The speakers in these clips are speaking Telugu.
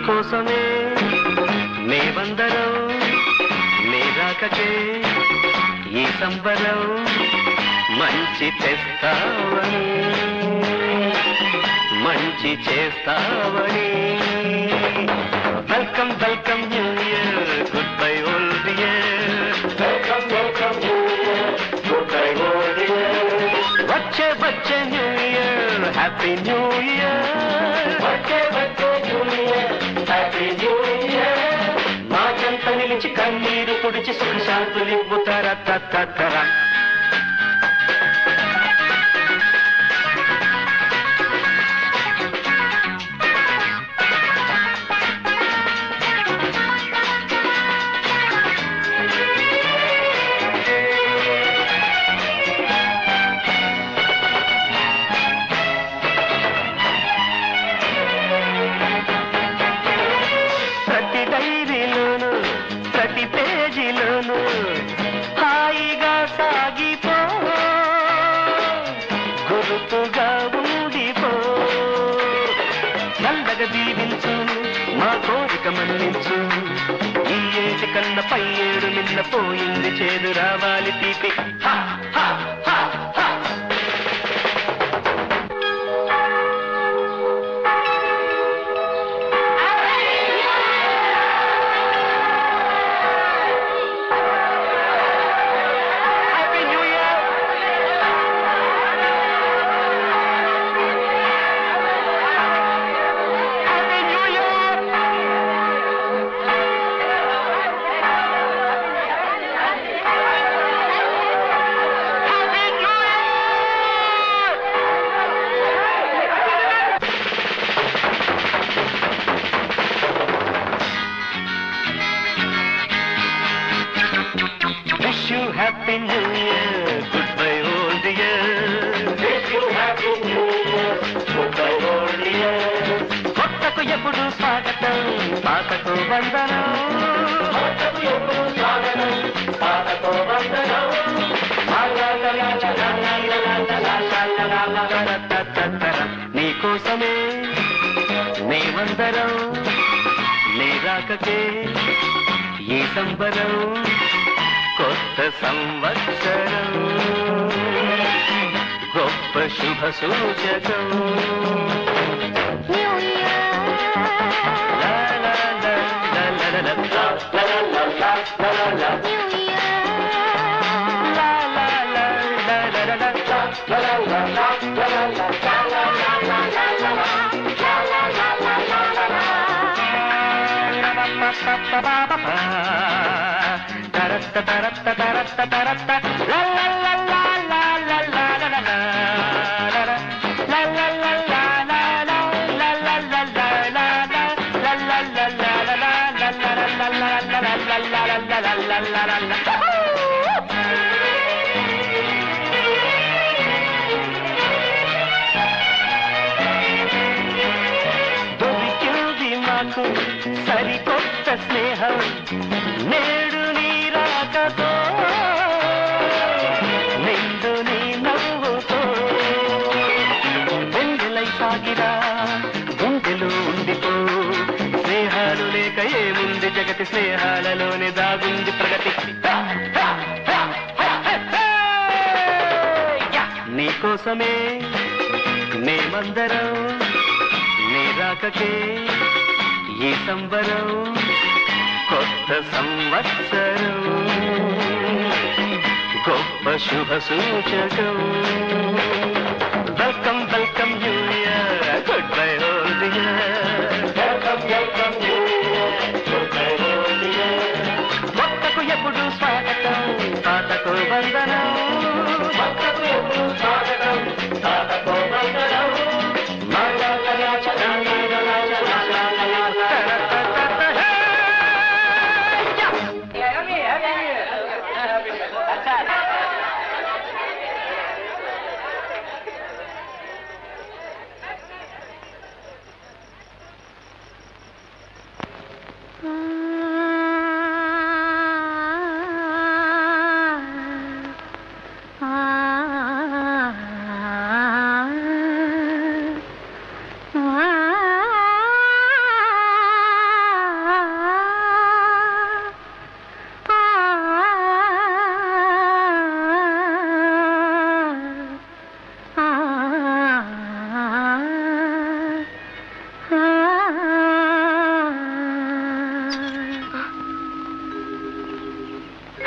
కోసమే మేమందరం నీ రాకకే ఈ సంబరం మంచి తెస్తావని మంచి చేస్తావని welcome welcome new year goodbye old year welcome welcome new year goodbye old year వచ్చే వచ్చే new year happy new year వచ్చే వచ్చే new year happy new year మాకంత నిలిచి కన్నీరు పొడిచి సుఖశాంతులివ్వు తర తర హాయిగా సాగిపో గురుతుగా ఉండిపో చల్లగా దీవించు మా కోరిక మన్నించు ఈ ఏటి కన్న పై ఏడు నిన్న పోయింది చేదు రావాలి తీపి Happy New Year, goodbye old year. Wish you Happy New Year, goodbye old year. కొత్తకు ఎప్పుడు స్వాగతం, పాతకు వందనం. కొత్తకు ఎప్పుడు స్వాగతం, పాతకు వందనం. నీకోసమే మేమందరం నీ రాకకే ఈ సంబరం కొత్త సంవత్సరం గొప్ప శుభ సూచకం దొరికింది మాకు సరికొత్త స్నేహం నేడు నీ రాకతో నిండు నీ నవ్వుతో వెండిలై సాగిరా గుండెలు ఉండిపో స్నేహాలు లేక ఏముంది జగతి స్నేహాలలోనే దాగుంది ప్రగతి నీకోసమే మేమందరం నీ రాకకే ఈ సంబరం కొత్త సంవత్సరం గొప్ప శుభ సూచకం. Welcome welcome new year, goodbye old year. Welcome welcome new year, goodbye old year. కొత్తకు ఎప్పుడు స్వాగతం, పాతకు వందనం. కొత్తకు ఎప్పుడు స్వాగతం, పాతకు వందనం.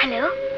హలో